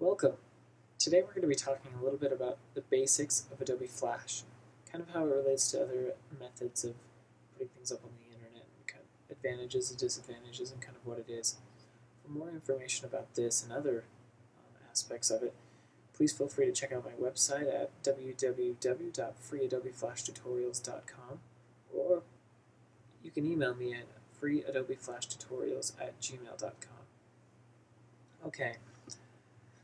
Welcome! Today we're going to be talking a little bit about the basics of Adobe Flash, kind of how it relates to other methods of putting things up on the internet, and kind of advantages and disadvantages and kind of what it is. For more information about this and other aspects of it, please feel free to check out my website at www.freeadobeflashtutorials.com, or you can email me at freeadobeflashtutorials@gmail.com. Okay.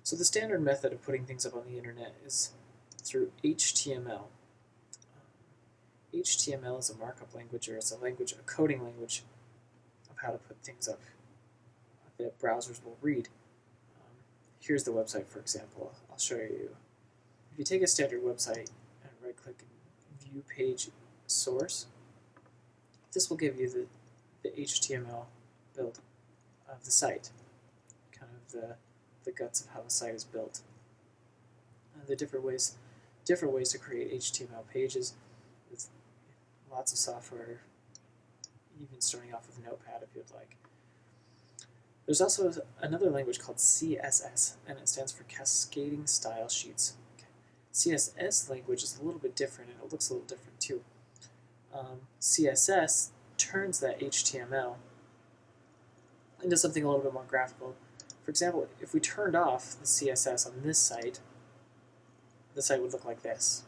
So the standard method of putting things up on the internet is through HTML. HTML is a markup language, or it's a coding language of how to put things up that browsers will read. Here's the website, for example. I'll show you. If you take a standard website and right-click and View Page Source, this will give you the HTML build of the site, kind of the guts of how a site is built. The different ways to create HTML pages with lots of software, even starting off with Notepad if you'd like. There's also another language called CSS, and it stands for Cascading Style Sheets. CSS language is a little bit different, and it looks a little different too. CSS turns that HTML into something a little bit more graphical. For example, if we turned off the CSS on this site, the site would look like this.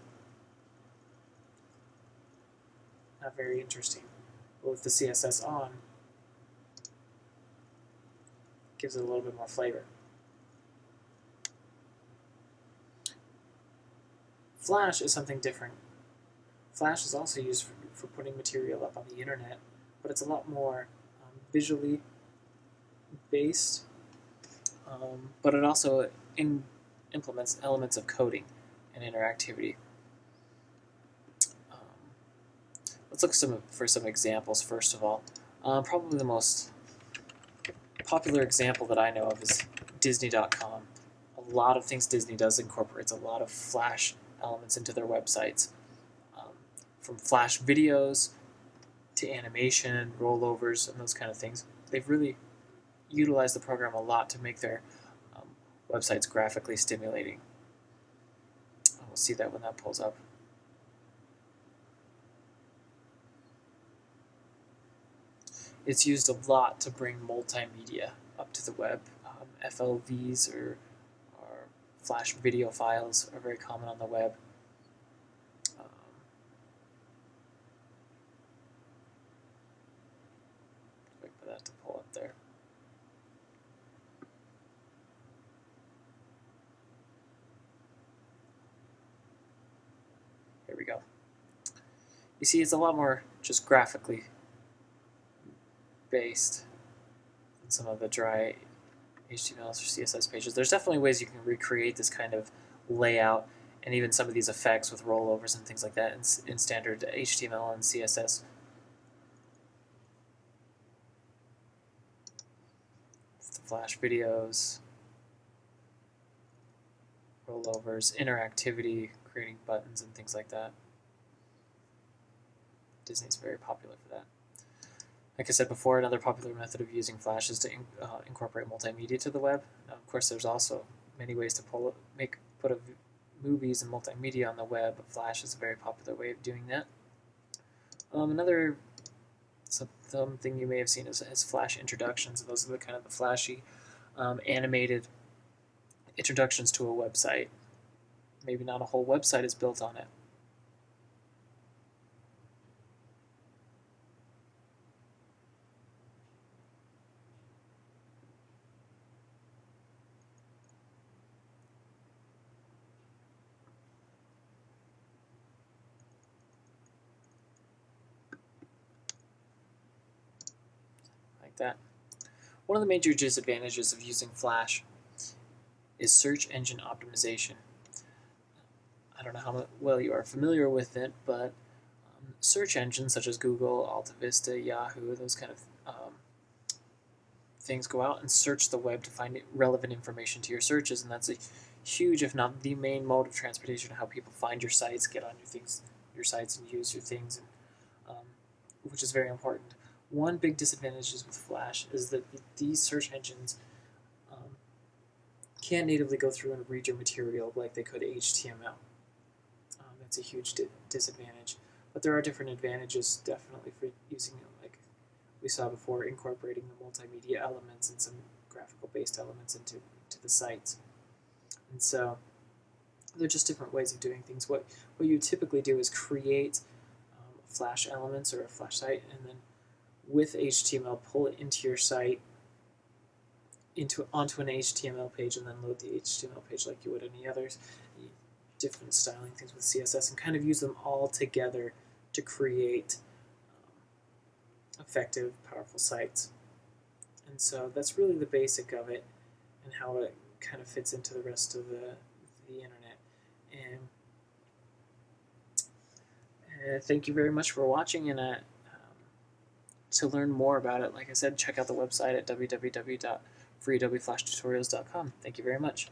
Not very interesting. But with the CSS on, it gives it a little bit more flavor. Flash is something different. Flash is also used for putting material up on the internet, but it's a lot more visually based. But it also implements elements of coding and interactivity. Let's look for some examples first of all. Probably the most popular example that I know of is Disney.com. A lot of things Disney does incorporates a lot of Flash elements into their websites. From Flash videos to animation, rollovers, and those kind of things. They've really utilize the program a lot to make their websites graphically stimulating. We'll see that when that pulls up. It's used a lot to bring multimedia up to the web. FLVs or Flash video files are very common on the web. Wait for that to pull up there. Here we go. You see, it's a lot more just graphically based than some of the dry HTML or CSS pages. There's definitely ways you can recreate this kind of layout and even some of these effects with rollovers and things like that in standard HTML and CSS. The Flash videos, rollovers, interactivity, creating buttons and things like that. Disney's very popular for that. Like I said before, another popular method of using Flash is to incorporate multimedia to the web. Now, of course, there's also many ways to put movies and multimedia on the web, but Flash is a very popular way of doing that. Something you may have seen is Flash introductions. Those are the kind of the flashy, animated introductions to a website. Maybe not a whole website is built on it. That. One of the major disadvantages of using Flash is search engine optimization. I don't know how well you are familiar with it, but search engines such as Google, Alta Vista, Yahoo, those kind of things go out and search the web to find relevant information to your searches, and that's a huge, if not the main mode of transportation, how people find your sites, get on your sites, and use your things, which is very important. One big disadvantage with Flash is that these search engines can't natively go through and read your material like they could HTML. That's a huge disadvantage. But there are different advantages, definitely, for using it, like we saw before, incorporating the multimedia elements and some graphical-based elements into the sites. And so they're just different ways of doing things. What you typically do is create Flash elements or a Flash site, and then with HTML, pull it into your site, onto an HTML page, and then load the HTML page like you would any others. Different styling things with CSS, and kind of use them all together to create effective, powerful sites. And so that's really the basic of it, and how it kind of fits into the rest of the internet. And thank you very much for watching, and to learn more about it, like I said, check out the website at www.freewflashtutorials.com. Thank you very much.